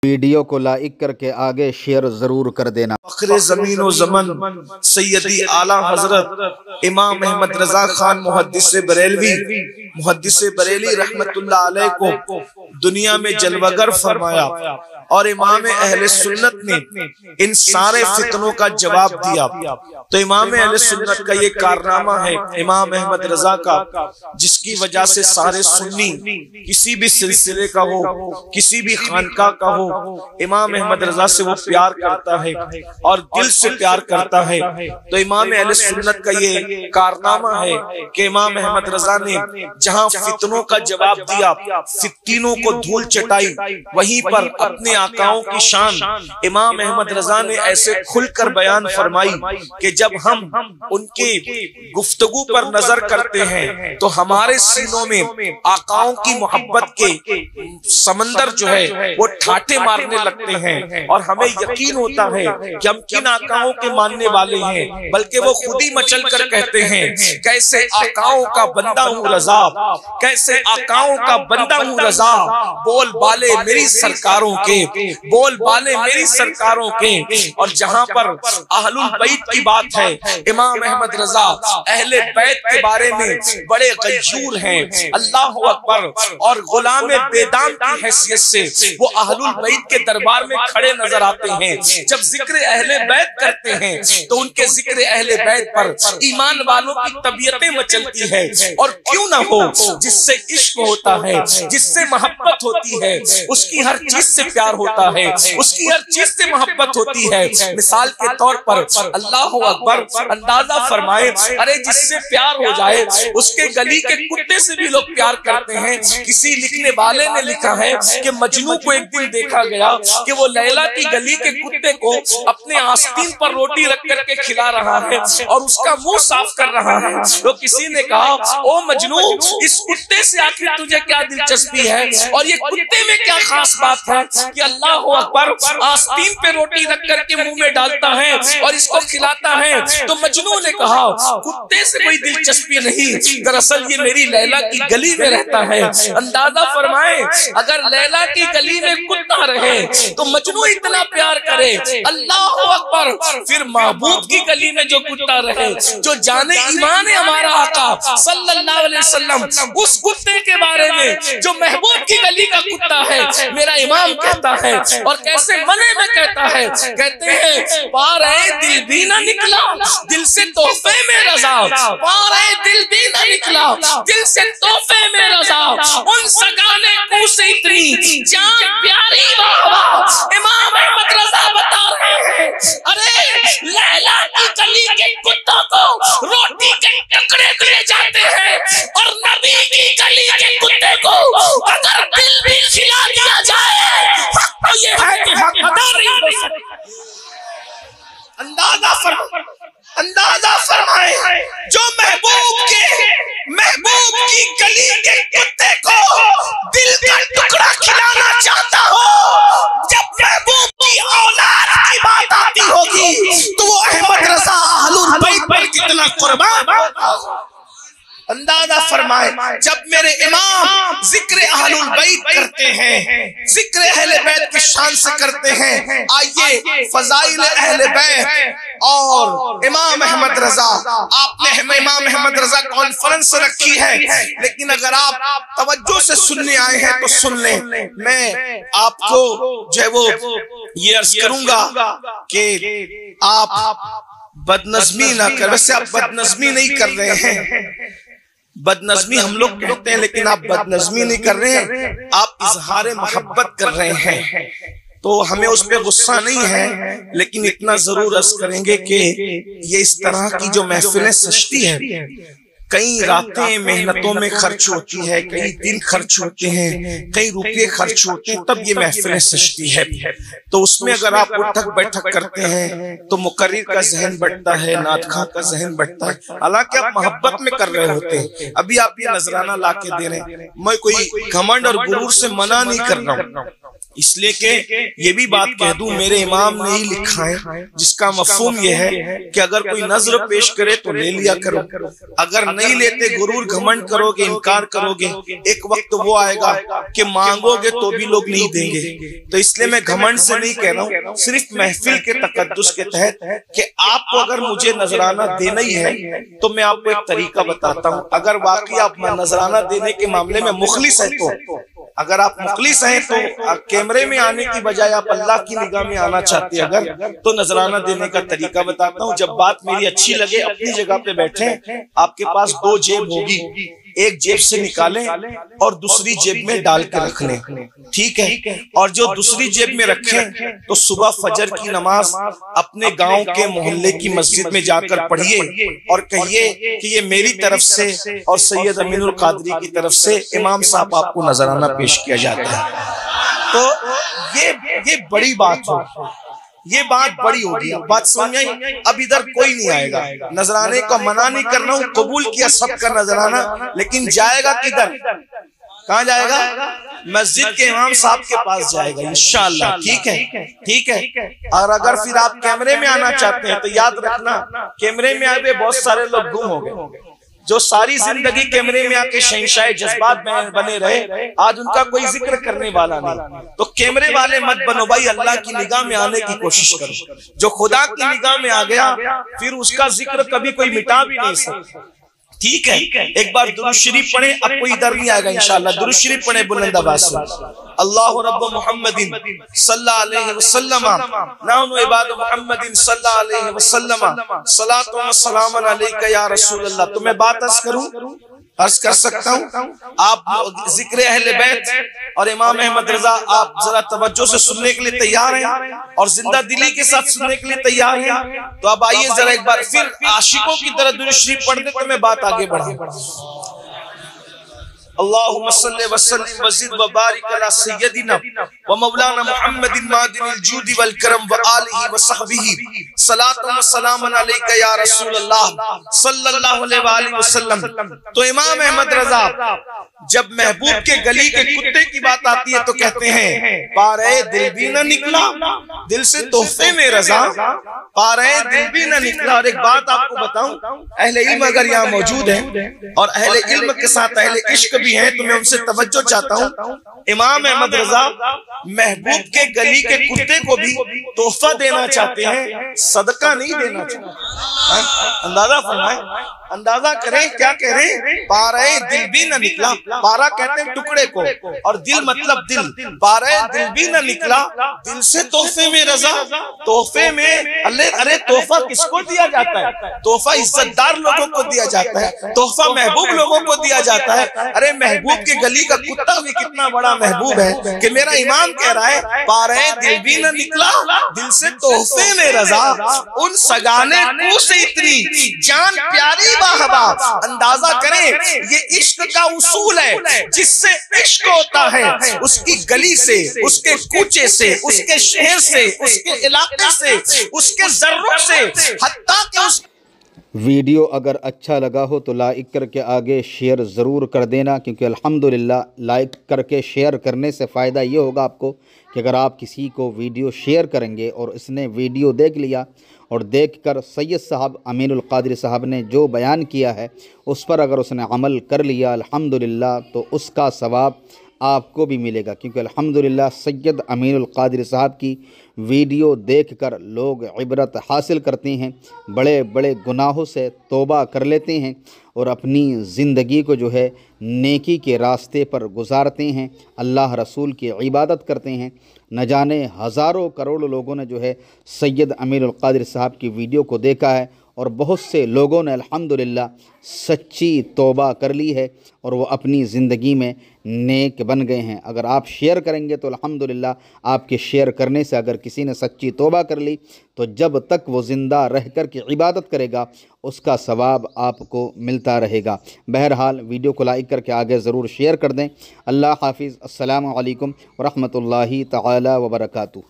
Video को like करके आगे शेयर जरूर कर देना। फखरे ज़मीन व ज़मन सैयदी आला हजरत इमाम अहमद रजा खान मुहद्दिस बरेली रहमतुल्लाह अलैह को दुनिया में जलवागर फरमाया और इमाम अहले सुन्नत ने इन सारे फितनों का जवाब दिया। तो इमाम अहले सुन्नत का ये कारनामा है इमाम अहमद रजा का, जिसकी वजह से सारे सुन्नी किसी भी सिलसिले का हो, किसी भी खानका का हो, इमाम अहमद रजा से वो प्यार करता है और दिल से प्यार करता है। तो इमाम अहले सुन्नत का ये कारनामा है कि इमाम अहमद रजा ने जहां फितनों का जवाब दिया, फित्तीनों को धूल चटाई, वहीं पर अपने आकाओं की शान इमाम अहमद रजा ने ऐसे खुलकर बयान फरमाई कि जब हम उनके गुफ्तगू पर नजर करते हैं तो हमारे सीनों में आकाओं की मोहब्बत के समंदर जो है वो ठाठे मारने लगते हैं और हमें यकीन होता है कि हम किन आकाओं के मानने वाले हैं, बल्कि वो खुद ही मचल कर कहते हैं कैसे आकाओं का बंदा हूँ रजा, कैसे आकाओं का बंदा हूँ रजा, बोल बाले मेरी सरकारों के, बोल बाले मेरी सरकारों के। और जहां पर अहलुल बैत की बात है, इमाम अहमद रजा अहले बैत के बारे में बड़े गयूर हैं, अल्लाह अकबर, और गुलाम बेदाम की हैसियत से वो अहलुल बैत के दरबार में खड़े नजर आते हैं। जब जिक्र अहले बैत करते हैं तो उनके जिक्र अहले बैत पर ईमान वालों की तबीयतें मचलती है। और क्यों ना हो, जिससे इश्क होता है, जिससे मोहब्बत होती है, उसकी हर चीज से प्यार होता है, उसकी हर चीज से मोहब्बत होती है। मिसाल के तौर पर अल्लाह अकबर, अंदाजा फरमाए, अरे जिससे प्यार हो जाए उसके गली के कुत्ते से भी लोग प्यार करते हैं। किसी लिखने वाले ने लिखा है कि मजनू को एक दिन देखा गया कि वो लैला की गली के कुत्ते को अपने आस्तीन पर रोटी रख करके खिला रहा है और उसका मुंह साफ कर रहा है। तो किसी ने कहा, ओ मजनू, इस कुत्ते से आखिर तुझे क्या दिलचस्पी है और ये कुत्ते में क्या खास बात है कि अल्लाह अकबर आस्तीन पे रोटी रख करके मुंह में डालता है और इसको खिलाता है। तो मजनू ने कहा, कुत्ते से कोई दिलचस्पी नहीं, दरअसल ये मेरी लैला की गली में रहता है। अंदाजा फरमाए, अगर लैला की गली में कुत्ता रहे तो मजनू इतना प्यार करे, अल्लाह अकबर, फिर महबूब की गली में जो कुत्ता रहे, जो जाने ईमान है हमारा आका सल्लल्लाहु अलैहि वसल्लम, उस कुत्ते के बारे में जो महबूब की गली का कुत्ता है, मेरा इमाम कहता है। और कैसे मने में कहता है, कहते हैं, पारे दिल भी ना निकला दिल से तोहफे में रजा, पारे दिल भी ना निकला दिल से तोहफे में रजा, उन सगाने को से इतनी जान प्यारी वाह वाह। इमाम अहमद रजा बता रहे हैं, अरे लैला की गली के कुत्तों को रोटी के टुकड़े दिए जाते हैं और नबी की गली के कुत्ते को अगर दिल भी खिला दिया जाए तो ये है कि हक अदा नहीं हो सकता। अंदाजा फरमाए, जो महबूब की गली के कुत्ते को दिल का टुकड़ा खिलाना चाहता हो, जब महबूब की औलाद की बात आती होगी तो वो अहमद रजा अहलुल बैत पर कितना कुर्बान। अंदाजा फरमाए, जब मेरे इमाम जिक्र अहलुल बैत करते हैं, जिक्र अहले बैत की शान से करते हैं, आइए फजाइल अहले बैत और इमाम अहमद रजा, आपने इमाम अहमद रजा कॉन्फ्रेंस रखी है, लेकिन अगर आप तवज्जो से सुनने आए हैं तो सुन लें। मैं आपको जो है वो ये अर्ज करूंगा कि आप बदनज़मी ना कर, वैसे आप बदनज़मी नहीं कर रहे हैं, बदनज़मी हम लोग कहते हैं, लेकिन आप बदनज़मी नहीं कर रहे हैं, आप इजहार मोहब्बत कर रहे हैं। तो हमें उस पर गुस्सा नहीं है, लेकिन इतना जरूर अर्ज करेंगे कि ये इस तरह की जो महफिलें सजती है, कई रातें मेहनतों में खर्च होती है, कई दिन खर्च होते हैं, कई रुपये खर्च होते हैं, तब ये महफिलें सजती है। तो उसमें अगर आप उठक बैठक करते हैं तो मुकर्रिर का जहन बढ़ता है, नादखा का जहन बढ़ता है, हालांकि आप मोहब्बत में कर रहे होते हैं। अभी आप ये नजराना ला के दे रहे हैं, मैं कोई घमंड और गुरूर से मना नहीं कर रहा हूँ, इसलिए कि ये भी बात कह दूं, मेरे इमाम ने ही लिखा है, जिसका मफहूम ये है कि अगर कोई नजर पेश करे तो ले लिया करो, अगर नहीं लेते गुरूर घमंड करोगे, इनकार करोगे, एक वक्त वो आएगा कि मांगोगे तो भी लोग नहीं देंगे। तो इसलिए मैं घमंड से नहीं कह रहा हूँ, सिर्फ महफिल के तकद्दुस के तहत कि आपको अगर मुझे नजराना देना ही है तो मैं आपको एक तरीका बताता हूँ। अगर वाकई आप नजराना देने के मामले में मुखलिस है, तो अगर आप मुखलिस हैं तो कैमरे में आने की बजाय आप अल्लाह की निगाह में आना चाहते हैं अगर, तो नजराना देने का तरीका बताता हूँ। जब बात मेरी अच्छी लगे, अपनी जगह पे बैठे, आपके पास दो जेब होगी, एक जेब से निकालें और दूसरी जेब में डाल के रख लें, ठीक है। और जो दूसरी जेब में रखें तो सुबह फजर की नमाज अपने गांव के मोहल्ले की मस्जिद में जाकर पढ़िए और कहिए कि ये मेरी तरफ से और सैयद अमीनुल कादरी की तरफ से इमाम साहब आपको नजराना पेश किया जाता है। तो ये बड़ी बात हो, ये बात बड़ी होगी। अब बात समझ आई। अब इधर कोई नहीं आएगा, नजराने का मना नहीं करना हूं, कबूल किया सबका नजराना, लेकिन जाएगा किधर, कहाँ जाएगा? मस्जिद के इमाम साहब के पास जाएगा इंशाअल्लाह, ठीक है, ठीक है। और अगर फिर आप कैमरे में आना चाहते हैं तो याद रखना, कैमरे में आए बहुत सारे लोग गुम हो गए, जो सारी जिंदगी कैमरे में आके शहंशाह जज्बात में बने रहे, आज उनका कोई जिक्र करने वाला नहीं। तो कैमरे वाले मत बनो भाई, अल्लाह की निगाह में आने की कोशिश करो। जो खुदा की निगाह में आ गया फिर उसका जिक्र कभी कोई मिटा भी नहीं सकता, ठीक है। एक बार दुरूद शरीफ पढ़े, अब कोई इधर नहीं आएगा इंशाअल्लाह। दुरूद शरीफ पढ़े बुलंद आवाज से, अल्लाहु रब्ब मुहम्मदिन सल्लल्लाहु अलैहि वसल्लम नानु इबाद मुहम्मदिन सल्लल्लाहु अलैहि वसल्लम सलातु व सलाम अलैका या रसूल अल्लाह। तो मैं बात अर्ज कर सकता हूँ। आप जिक्र अहले बैत और इमाम अहमद रजा आप जरा तवज्जो से सुनने के लिए तैयार हैं और जिंदा दिली के साथ सुनने के लिए तैयार हैं, तो अब आइए जरा एक बार फिर आशिकों की तरह दुरूद शरीफ पढ़ दे तो मैं बात आगे बढ़ा। अल्लाहुम्मा सल्लि व सल्लिम व ज़िद व बारिक अला सय्यदिना व मौलाना मुहम्मदिन मादिनिल जूदि वल करम व आलिहि व सहबिही सलातु व सलाम अलैका या रसूल अल्लाह सल्लल्लाहु अलैहि वसल्लम। तो इमाम अहमद रजा जब महबूब के गली के कुत्ते की बात आती है तो कहते हैं, पारे दिल भी न निकला, दिल से तोहफे में रजा, पारे दिल भी न निकला। और एक बात आपको बताऊं, अहले इल्म अगर यहाँ मौजूद है और अहले इल्म के साथ अहले इश्क भी हैं, तो मैं उनसे तवज्जो चाहता हूँ। इमाम अहमद रजा महबूब के गली के कुत्ते को भी तोहफा देना चाहते हैं, सदका नहीं देना चाहते। अंदाजा फरमाए, अंदाजा करें क्या कह रहे हैं, पारे दिल भी न निकला। पारा कहते हैं टुकड़े को और दिल मतलब दिल, पारे दिल भी न निकला, दिल से तोहफे में रजा। तोहफे में अरे तोहफा किसको दिया जाता है? तोहफा इज्जतदार लोगों को दिया जाता है, तोहफा महबूब लोगों को दिया जाता है। अरे महबूब के गली का कुत्ता भी कितना बड़ा महबूब है कि मेरा इमाम कह रहा है, पारे दिल भी न निकला, दिल से तोहफे में रजा। उन सगाने को से इतनी जान प्यारी बाहबा। अंदाजा करें, ये इश्क का उसूल है, जिससे इश्क होता है उसकी गली से, उसके कूचे से, उसके शहर से, उसके इलाके से, उसके जर्रों से, हत्ता कि उस वीडियो अगर अच्छा लगा हो तो लाइक करके आगे शेयर ज़रूर कर देना, क्योंकि अल्हम्दुलिल्लाह लाइक करके शेयर करने से फ़ायदा ये होगा आपको कि अगर आप किसी को वीडियो शेयर करेंगे और इसने वीडियो देख लिया और देखकर सैयद साहब अमीनुल कादरी साहब ने जो बयान किया है उस पर अगर उसने अमल कर लिया अल्हम्दुलिल्लाह, तो उसका सवाब आपको भी मिलेगा। क्योंकि अल्हम्दुलिल्लाह सैयद अमीनुल कादरी साहब की वीडियो देखकर लोग इबरत हासिल करते हैं, बड़े बड़े गुनाहों से तौबा कर लेते हैं और अपनी ज़िंदगी को जो है नेकी के रास्ते पर गुजारते हैं, अल्लाह रसूल की इबादत करते हैं। न जाने हज़ारों करोड़ों लोगों ने जो है सैयद अमीनुल कादरी साहब की वीडियो को देखा है और बहुत से लोगों ने अल्हम्दुलिल्लाह सच्ची तौबा कर ली है और वो अपनी ज़िंदगी में नेक बन गए हैं। अगर आप शेयर करेंगे तो अल्हम्दुलिल्लाह आपके शेयर करने से अगर किसी ने सच्ची तौबा कर ली तो जब तक वो ज़िंदा रह कर के इबादत करेगा उसका सवाब आपको मिलता रहेगा। बहरहाल वीडियो को लाइक करके आगे ज़रूर शेयर कर दें। अल्लाह हाफिज़। अस्सलामु अलैकुम व रहमतुल्लाहि तआला व बरकातुहू।